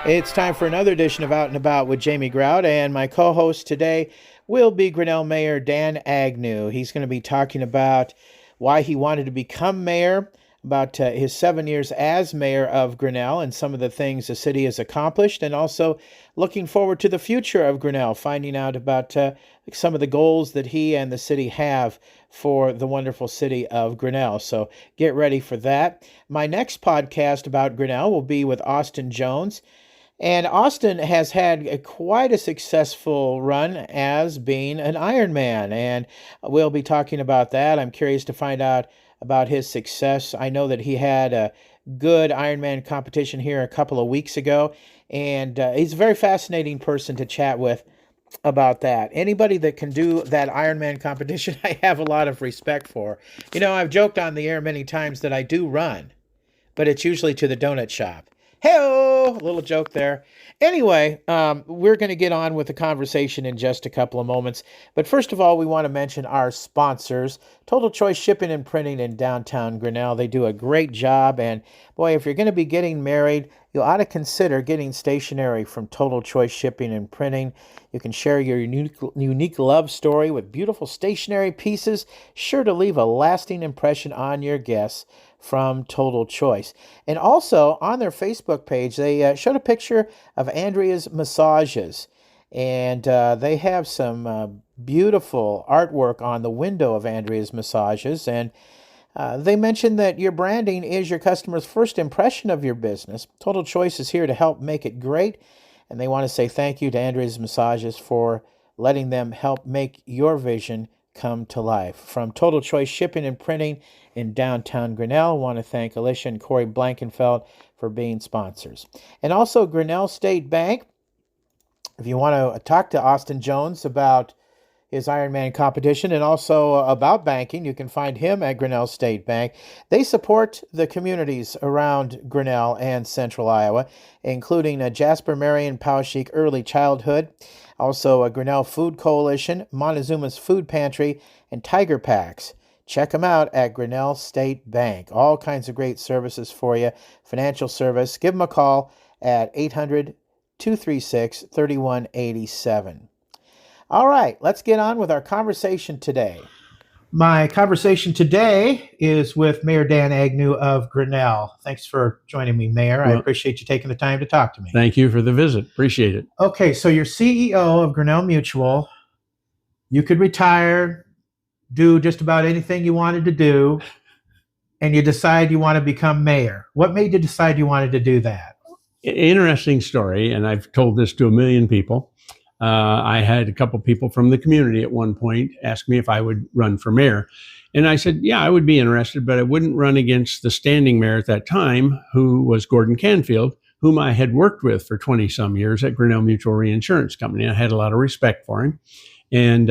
It's time for another edition of Out and About with Jamie Grout, and my co-host today will be Grinnell Mayor Dan Agnew. He's going to be talking about why he wanted to become mayor, about his 7 years as mayor of Grinnell and some of the things the city has accomplished, and also looking forward to the future of Grinnell, finding out about some of the goals that he and the city have for the wonderful city of Grinnell. So get ready for that. My next podcast about Grinnell will be with Austin Jones. And Austin has had quite a successful run as being an Ironman, and we'll be talking about that. I'm curious to find out about his success. I know that he had a good Ironman competition here a couple of weeks ago, and he's a very fascinating person to chat with about that. Anybody that can do that Ironman competition, I have a lot of respect for. You know, I've joked on the air many times that I do run, but it's usually to the donut shop. Hey-o! A little joke there. Anyway, we're going to get on with the conversation in just a couple of moments. But first of all, we want to mention our sponsors, Total Choice Shipping and Printing in downtown Grinnell. They do a great job. And boy, if you're going to be getting married, you ought to consider getting stationery from Total Choice Shipping and Printing. You can share your unique love story with beautiful stationery pieces, sure to leave a lasting impression on your guests from Total Choice. And also on their Facebook page, they showed a picture of Andrea's massages. And they have some beautiful artwork on the window of Andrea's massages. And they mentioned that your branding is your customer's first impression of your business. Total Choice is here to help make it great. And they want to say thank you to Andrea's Massages for letting them help make your vision come to life. From Total Choice Shipping and Printing in downtown Grinnell, I want to thank Alicia and Corey Blankenfeld for being sponsors. And also Grinnell State Bank. If you want to talk to Austin Jones about his Ironman competition and also about banking, you can find him at Grinnell State Bank. They support the communities around Grinnell and Central Iowa, including Jasper Marion Poweshiek Early Childhood, also a Grinnell Food Coalition, Montezuma's Food Pantry, and Tiger Packs. Check them out at Grinnell State Bank. All kinds of great services for you, financial service. Give them a call at 800-236-3187. All right, let's get on with our conversation today. My conversation today is with Mayor Dan Agnew of Grinnell. Thanks for joining me, Mayor. I appreciate you taking the time to talk to me. Thank you for the visit. Appreciate it. Okay, so you're CEO of Grinnell Mutual. You could retire, do just about anything you wanted to do, and you decide you want to become mayor. What made you decide you wanted to do that? Interesting story, and I've told this to a million people. I had a couple people from the community at one point ask me if I would run for mayor. And I said, yeah, I would be interested, but I wouldn't run against the standing mayor at that time, who was Gordon Canfield, whom I had worked with for 20 some years at Grinnell Mutual Reinsurance Company. I had a lot of respect for him. And,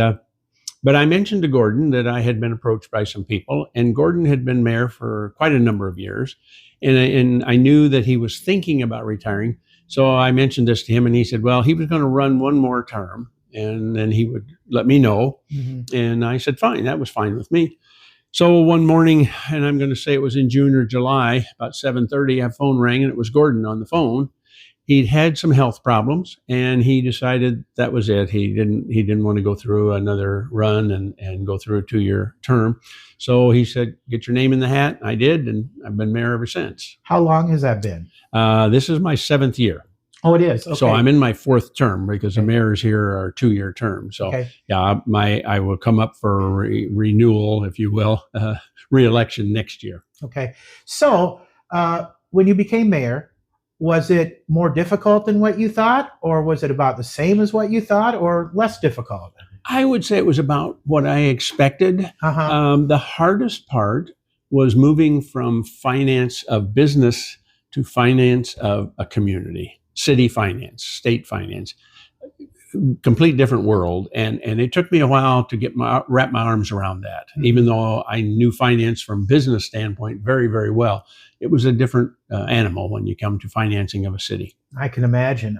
but I mentioned to Gordon that I had been approached by some people, and Gordon had been mayor for quite a number of years. And I knew that he was thinking about retiring. So I mentioned this to him, and he said, well, he was going to run one more term, and then he would let me know. Mm-hmm. And I said, fine, that was fine with me. So one morning, and I'm going to say it was in June or July, about 7:30, a phone rang, and it was Gordon on the phone. He'd had some health problems, and he decided that was it. He didn't want to go through another run and go through a 2-year term. So he said, get your name in the hat. I did, and I've been mayor ever since. How long has that been? This is my 7th year. Oh, it is? Okay. So I'm in my 4th term because the mayors here are 2-year terms. So yeah, I will come up for renewal, if you will, re-election next year. Okay. So when you became mayor, was it more difficult than what you thought, or was it about the same as what you thought, or less difficult? I would say it was about what I expected. The hardest part was moving from finance of business to finance of a community, city finance, state finance, complete different world. And it took me a while to wrap my arms around that. Mm-hmm. Even though I knew finance from business standpoint very, very well, it was a different animal when you come to financing of a city. I can imagine.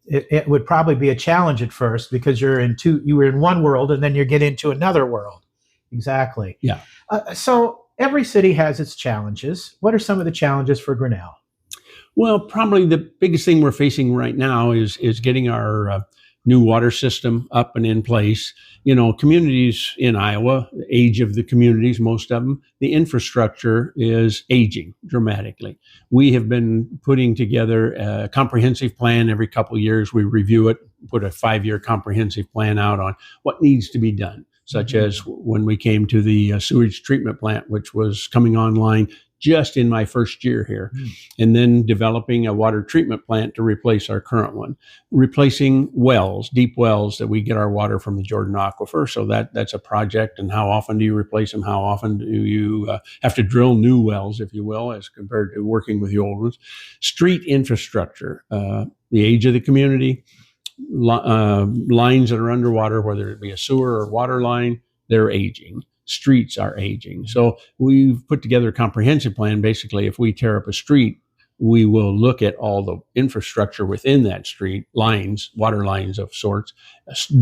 It would probably be a challenge at first because you were in one world and then you get into another world. Exactly. Yeah. So every city has its challenges. What are some of the challenges for Grinnell? Well, probably the biggest thing we're facing right now is getting our new water system up and in place. Communities in Iowa, the age of the communities, most of them, the infrastructure is aging dramatically. We have been putting together a comprehensive plan every couple of years. We review it, put a 5-year comprehensive plan out on what needs to be done, such as when we came to the sewage treatment plant, which was coming online just in my first year here, and then developing a water treatment plant to replace our current one, replacing wells, deep wells that we get our water from the Jordan Aquifer. So that's a project. And how often do you replace them? How often do you have to drill new wells, if you will, as compared to working with the old ones? Street infrastructure, the age of the community, lines that are underwater, whether it be a sewer or water line, they're aging. Streets are aging. So we've put together a comprehensive plan. Basically, if we tear up a street, we will look at all the infrastructure within that street, lines, water lines of sorts,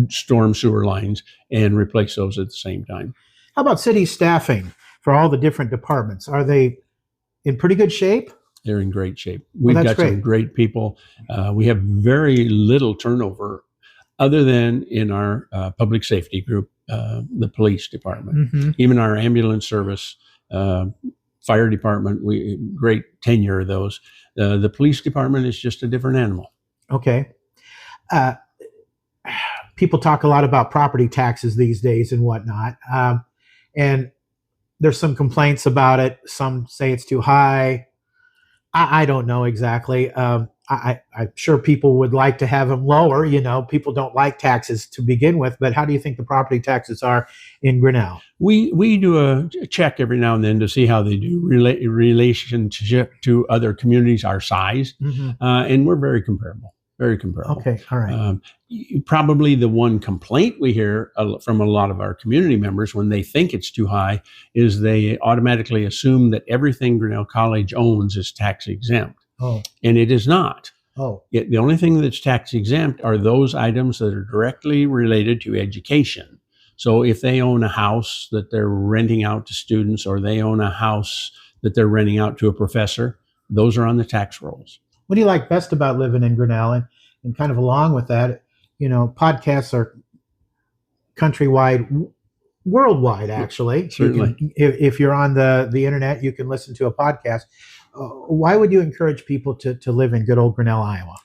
storm sewer lines, and replace those at the same time. How about city staffing for all the different departments? Are they in pretty good shape? They're in great shape. We've got some great people. We have very little turnover other than in our public safety group, the police department, even our ambulance service, fire department, great tenure of those. The police department is just a different animal. Okay. People talk a lot about property taxes these days and whatnot. And there's some complaints about it. Some say it's too high. I don't know exactly. I'm sure people would like to have them lower. People don't like taxes to begin with, but how do you think the property taxes are in Grinnell? We do a check every now and then to see how they do relationship to other communities our size, and we're very comparable. Very comparable. Okay, all right. Probably the one complaint we hear from a lot of our community members when they think it's too high is they automatically assume that everything Grinnell College owns is tax exempt. Oh. And it is not. Oh. The only thing that's tax exempt are those items that are directly related to education. So if they own a house that they're renting out to students, or they own a house that they're renting out to a professor, those are on the tax rolls. What do you like best about living in Grinnell? And kind of along with that, podcasts are countrywide, worldwide, actually. Certainly. If you're on the internet, you can listen to a podcast. Why would you encourage people to live in good old Grinnell, Iowa?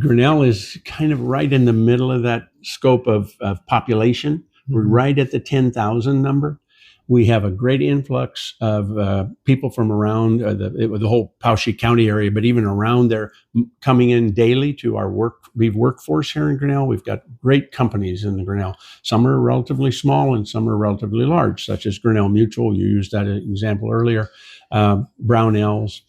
Grinnell is kind of right in the middle of that scope of population. We're right at the 10,000 number. We have a great influx of people from around the whole Poweshiek County area, but even around there, coming in daily to our workforce here in Grinnell. We've got great companies in the Grinnell. Some are relatively small and some are relatively large, such as Grinnell Mutual. You used that example earlier. Brownells,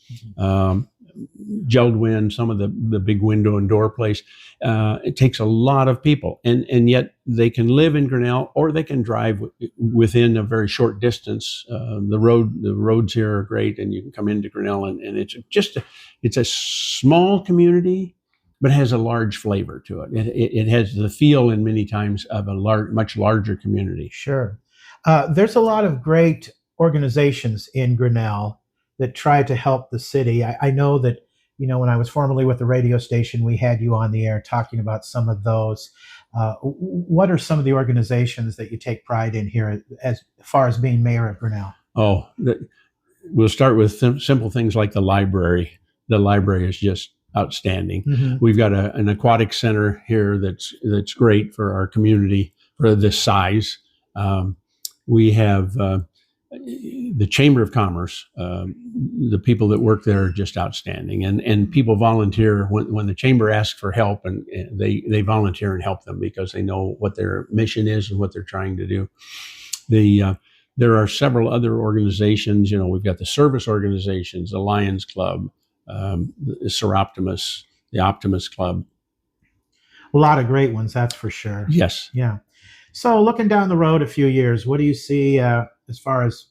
Geldwin, some of the big window and door place. It takes a lot of people, and yet they can live in Grinnell, or they can drive within a very short distance. The roads here are great, and you can come into Grinnell, and it's a small community, but has a large flavor to it. It has the feel, in many times, of a much larger community. Sure. There's a lot of great organizations in Grinnell that try to help the city. I know that, when I was formerly with the radio station, we had you on the air talking about some of those. What are some of the organizations that you take pride in here as far as being mayor of Grinnell? Oh, we'll start with simple things like the library. The library is just outstanding. We've got an aquatic center here that's great for our community for this size. We have the Chamber of Commerce. The people that work there are just outstanding, and people volunteer when the chamber asks for help, and they volunteer and help them because they know what their mission is and what they're trying to do. There are several other organizations. We've got the service organizations, the Lions Club, the Seroptimus, the Optimus Club. A lot of great ones, that's for sure. Yes. Yeah. So looking down the road a few years, what do you see as far as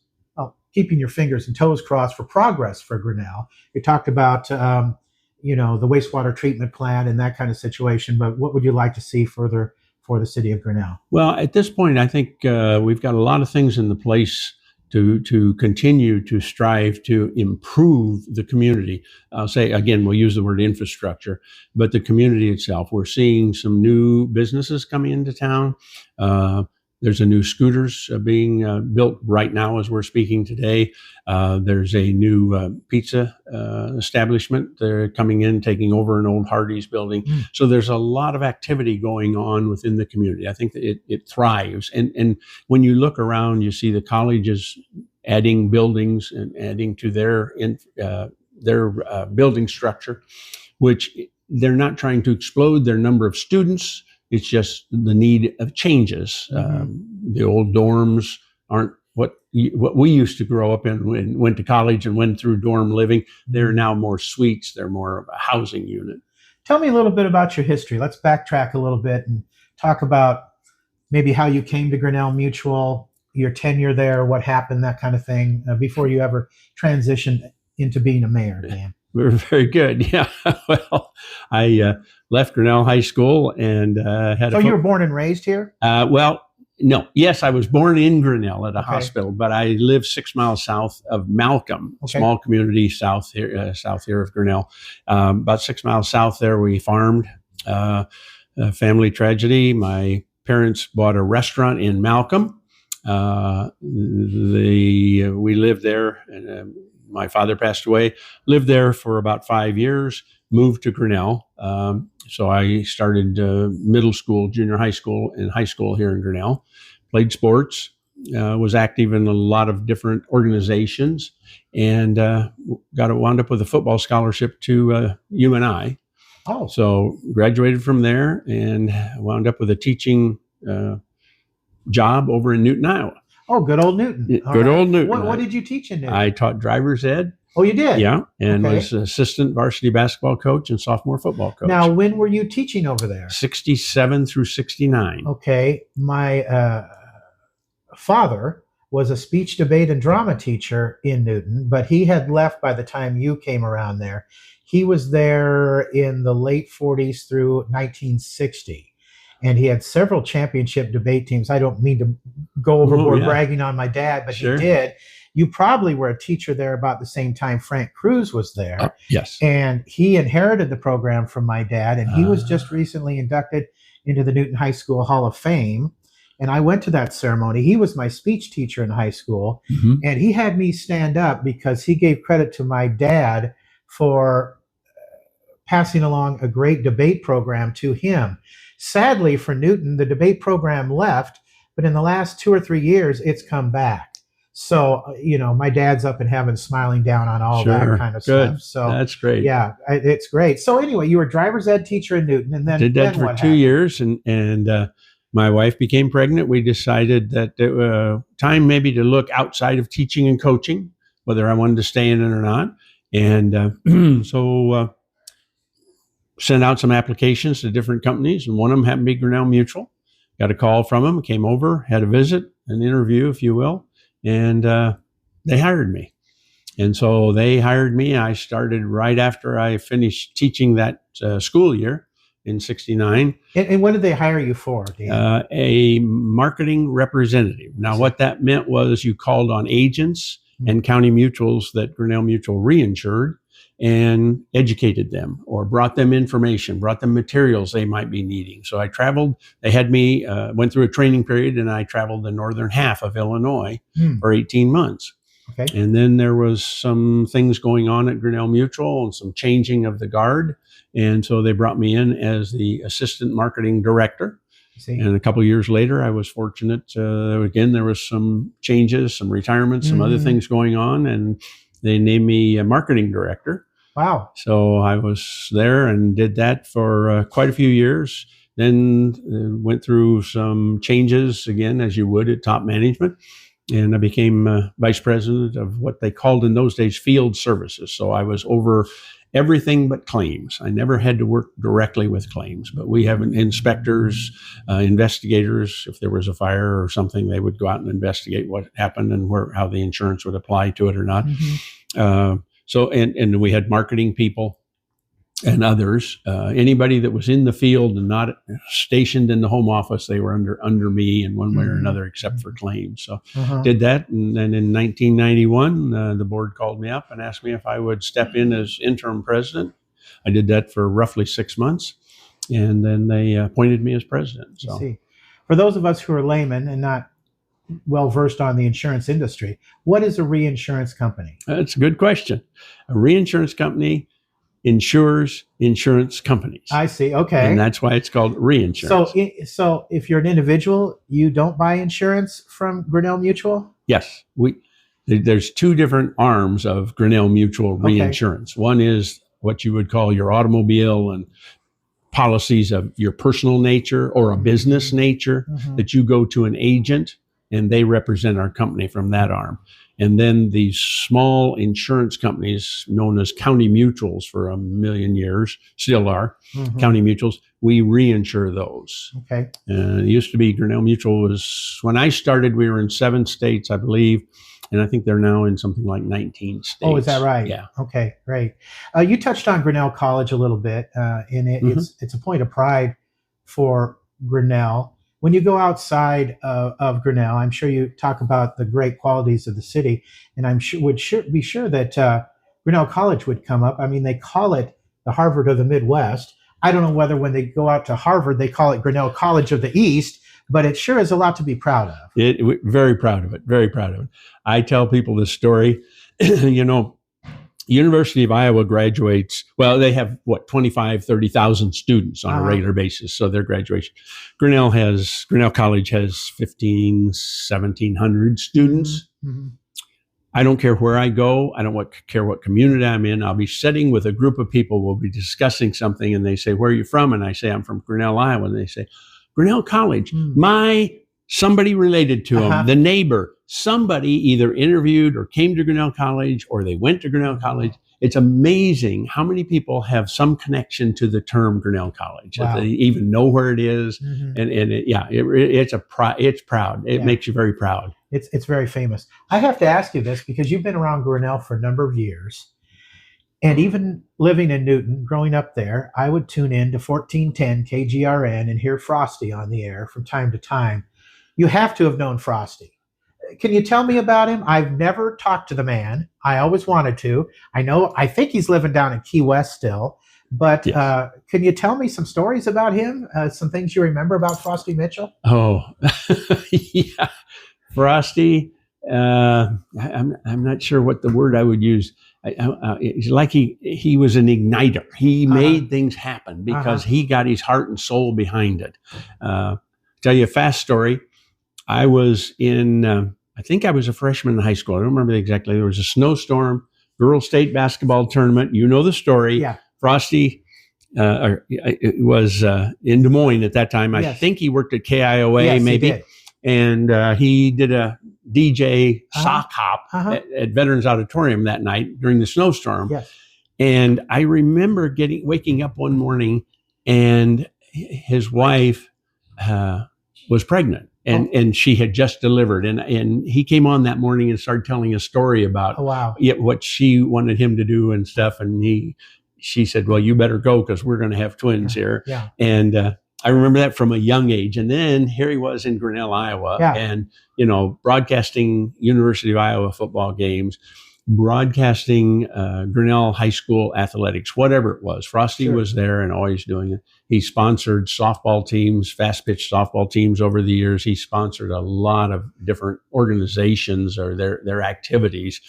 keeping your fingers and toes crossed for progress for Grinnell? You talked about, the wastewater treatment plant and that kind of situation, but what would you like to see further for the city of Grinnell? Well, at this point, I think we've got a lot of things in the place to continue to strive to improve the community. I'll say, again, we'll use the word infrastructure, but the community itself. We're seeing some new businesses coming into town. There's a new scooters being built right now as we're speaking today. There's a new pizza establishment. They're coming in, taking over an old Hardee's building. So there's a lot of activity going on within the community. I think that it thrives. And when you look around, you see the colleges adding buildings and adding to their building structure, which they're not trying to explode their number of students. It's just the need of changes. The old dorms aren't what we used to grow up in and went to college and went through dorm living. They're now more suites. They're more of a housing unit. Tell me a little bit about your history. Let's backtrack a little bit and talk about maybe how you came to Grinnell Mutual, your tenure there, what happened, that kind of thing, before you ever transitioned into being a mayor, Dan. We're very good. Yeah. Well, I left Grinnell High School and had. So you were born and raised here? Well, no. Yes, I was born in Grinnell at a hospital, but I live 6 miles south of Malcolm, a small community south here of Grinnell. About 6 miles south there, we farmed. Family tragedy. My parents bought a restaurant in Malcolm. We lived there. And, my father passed away, lived there for about 5 years, moved to Grinnell. So I started middle school, junior high school, and high school here in Grinnell. Played sports, was active in a lot of different organizations, and wound up with a football scholarship to UNI. Oh. So graduated from there and wound up with a teaching job over in Newton, Iowa. Oh, good old Newton. Old Newton. What did you teach in Newton? I taught driver's ed. Oh, you did? Yeah, and was assistant varsity basketball coach and sophomore football coach. Now, when were you teaching over there? 67 through 69. Okay. My father was a speech, debate, and drama teacher in Newton, but he had left by the time you came around there. He was there in the late 40s through 1960. And he had several championship debate teams. I don't mean to go overboard bragging on my dad, but he did. You probably were a teacher there about the same time Frank Cruz was there. Yes. And he inherited the program from my dad, and he was just recently inducted into the Newton High School Hall of Fame. And I went to that ceremony. He was my speech teacher in high school, and he had me stand up because he gave credit to my dad for passing along a great debate program to him. Sadly for Newton, the debate program left, but in the last 2 or 3 years, it's come back. So, my dad's up in heaven smiling down on all that kind of stuff. So that's great. Yeah, it's great. So anyway, you were a driver's ed teacher in Newton, and then did that for 2 years, and my wife became pregnant. We decided that time maybe to look outside of teaching and coaching, whether I wanted to stay in it or not. And so sent out some applications to different companies, and one of them happened to be Grinnell Mutual. Got a call from them, came over, had a visit, an interview, if you will, and they hired me. And so they hired me. I started right after I finished teaching that school year in 69. And what did they hire you for, Dan? A marketing representative. Now, what that meant was you called on agents and county mutuals that Grinnell Mutual reinsured and educated them or brought them information, brought them materials they might be needing. So I traveled. They had me, went through a training period, and I traveled the northern half of Illinois for 18 months. Okay. And then there was some things going on at Grinnell Mutual and some changing of the guard. And so they brought me in as the assistant marketing director. And a couple of years later, I was fortunate. Again, there was some changes, some retirements, some other things going on, and they named me a marketing director. Wow. So I was there and did that for quite a few years. Then went through some changes again, as you would at top management. And I became vice president of what they called in those days field services. So I was over everything but claims. I never had to work directly with claims, but we have inspectors, investigators. If there was a fire or something, they would go out and investigate what happened and how the insurance would apply to it or not. So we had marketing people. and others. Anybody that was in the field and not stationed in the home office, they were under me in one way or another, except for claims. So did that. And then in 1991, the board called me up and asked me if I would step in as interim president. I did that for roughly 6 months. And then they appointed me as president. So, see, for those of us who are laymen and not well versed on the insurance industry, what is a reinsurance company? That's a good question. A reinsurance company insures insurance companies. I see. Okay. And that's why it's called reinsurance. So if you're an individual, you don't buy insurance from Grinnell Mutual? Yes. There's two different arms of Grinnell Mutual Reinsurance. Okay. One is what you would call your automobile and policies of your personal nature or a business nature that you go to an agent and they represent our company from that arm. And then these small insurance companies known as county mutuals for a million years, still are county mutuals, we reinsure those. Okay. It used to be Grinnell Mutual was, when I started, we were in 7 states, I believe. And I think they're now in something like 19 states. Oh, is that right? Yeah. Okay, great. You touched on Grinnell College a little bit, and it's a point of pride for Grinnell. When you go outside of Grinnell, I'm sure you talk about the great qualities of the city, and I'm sure be sure that Grinnell College would come up. I mean, they call it the Harvard of the Midwest. I don't know whether when they go out to Harvard, they call it Grinnell College of the East, but it sure is a lot to be proud of. Very proud of it. Very proud of it. I tell people this story. University of Iowa graduates, well, they have 25, 30,000 students on a regular basis. So their graduation. Grinnell College has 1,700 students. I don't care where I go. I don't care what community I'm in. I'll be sitting with a group of people. We'll be discussing something and they say, where are you from? And I say, I'm from Grinnell, Iowa. And they say, Grinnell College, somebody related to them, the neighbor, somebody either interviewed or came to Grinnell College or they went to Grinnell College. It's amazing how many people have some connection to the term Grinnell College. Wow. They even know where it is. It's proud. It makes you very proud. It's very famous. I have to ask you this because you've been around Grinnell for a number of years. And even living in Newton, growing up there, I would tune in to 1410 KGRN and hear Frosty on the air from time to time. You have to have known Frosty. Can you tell me about him? I've never talked to the man. I always wanted to. I think he's living down in Key West still. But yes. Can you tell me some stories about him? Some things you remember about Frosty Mitchell? Oh, yeah. Frosty, I'm not sure what the word I would use. It's like he was an igniter. He made things happen because he got his heart and soul behind it. Tell you a fast story. I was I think I was a freshman in high school. I don't remember exactly. There was a snowstorm, girls' state basketball tournament. You know the story. Yeah. Frosty was in Des Moines at that time. I think he worked at KIOA maybe. He did. And he did a DJ sock hop at Veterans Auditorium that night during the snowstorm. Yes. And I remember waking up one morning and his wife was pregnant and she had just delivered. And he came on that morning and started telling a story about what she wanted him to do and stuff. And she said, well, you better go because we're going to have twins here. Yeah. And I remember that from a young age. And then here he was in Grinnell, Iowa, and, broadcasting University of Iowa football games, broadcasting Grinnell High School athletics, whatever it was. Frosty was there and always doing it. He sponsored softball teams, fast pitch softball teams over the years. He sponsored a lot of different organizations or their activities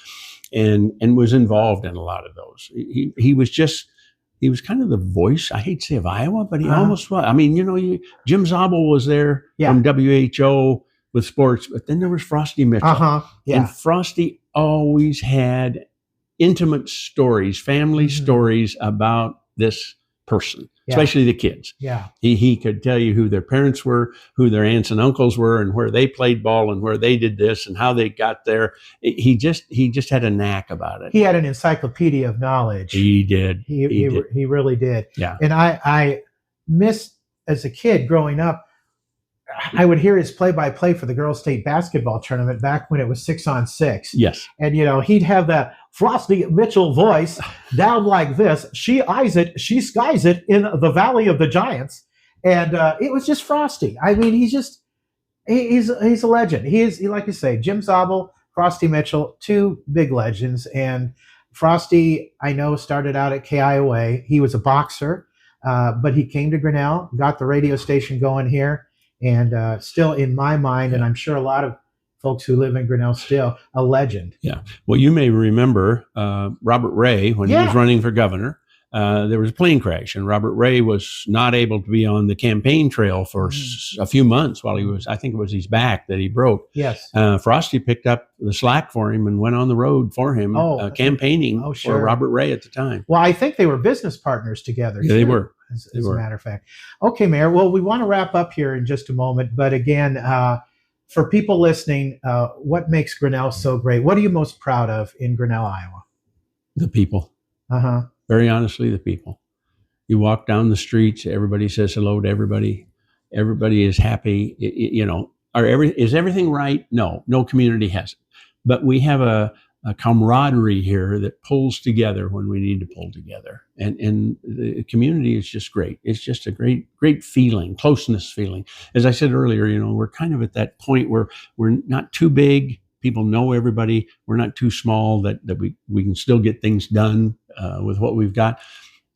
and was involved in a lot of those. He was kind of the voice, I hate to say of Iowa, but he almost was. I mean, Jim Zabel was there from WHO with sports, but then there was Frosty Mitchell. And Frosty always had intimate stories, family stories about this person, especially the kids. Yeah. He could tell you who their parents were, who their aunts and uncles were, and where they played ball and where they did this and how they got there. He just had a knack about it. He had an encyclopedia of knowledge. He did. He really did. Yeah. And I missed, as a kid growing up, I would hear his play-by-play for the girls' state basketball tournament back when it was 6-on-6. Yes. And, he'd have the Frosty Mitchell voice down like this. She eyes it, she skies it in the Valley of the Giants. And it was just Frosty. I mean, he's a legend. Like you say, Jim Zabel, Frosty Mitchell, two big legends. And Frosty, I know, started out at KIOA. He was a boxer, but he came to Grinnell, got the radio station going here, and still in my mind, and I'm sure a lot of folks who live in Grinnell still, a legend. Yeah. Well, you may remember Robert Ray when he was running for governor. There was a plane crash, and Robert Ray was not able to be on the campaign trail for a few months while he was, I think it was his back that he broke. Yes. Frosty picked up the slack for him and went on the road for him, campaigning for Robert Ray at the time. Well, I think they were business partners together. Yeah, they were. As a matter of fact. Okay, Mayor. Well, we want to wrap up here in just a moment, but again, for people listening, what makes Grinnell so great? What are you most proud of in Grinnell, Iowa? The people. Uh-huh. Very honestly, the people. You walk down the streets, everybody says hello to everybody. Everybody is happy. Is everything right? No community has it. But we have a camaraderie here that pulls together when we need to pull together. And the community is just great. It's just a great feeling, closeness feeling. As I said earlier, we're kind of at that point where we're not too big. People know everybody. We're not too small that we can still get things done with what we've got.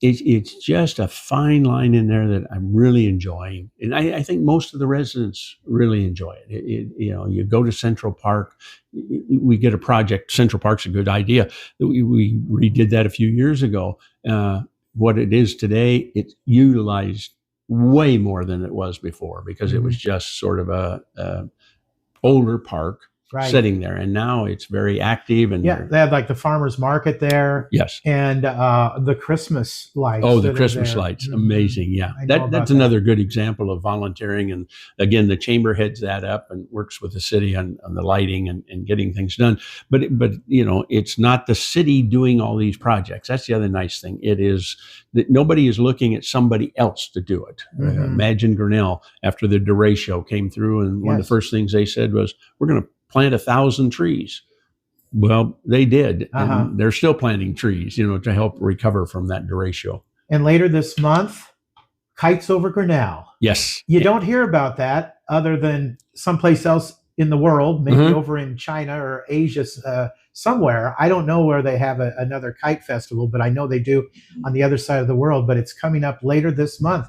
It's just a fine line in there that I'm really enjoying. And I think most of the residents really enjoy it. You go to Central Park, we get a project. Central Park's a good idea. We redid that a few years ago. What it is today, it's utilized way more than it was before because it was just sort of a older park. Right. Sitting there, and now it's very active. And they have like the farmers market there. Yes, and the Christmas lights. Oh, the Christmas lights, amazing! Yeah, that's another good example of volunteering. And again, the chamber heads that up and works with the city on the lighting and getting things done. But it's not the city doing all these projects. That's the other nice thing. It is that nobody is looking at somebody else to do it. Imagine Grinnell after the DeRay show came through, and one of the first things they said was, "We're going to plant 1,000 trees." Well, they did. And they're still planting trees, to help recover from that derecho. And later this month, kites over Grinnell. Yes. You don't hear about that other than someplace else in the world, maybe over in China or Asia somewhere. I don't know where they have another kite festival, but I know they do on the other side of the world. But it's coming up later this month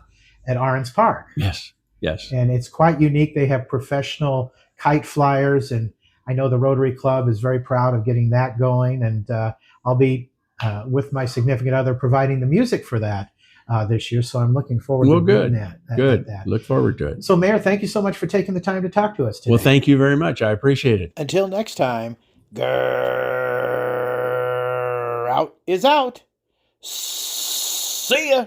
at Arons Park. Yes. And it's quite unique. They have professional kite flyers, and I know the Rotary Club is very proud of getting that going, and I'll be with my significant other providing the music for that this year, so I'm looking forward to doing that. Good. Look forward to it. So, Mayor, thank you so much for taking the time to talk to us today. Well, thank you very much. I appreciate it. Until next time, Grout is out. See ya.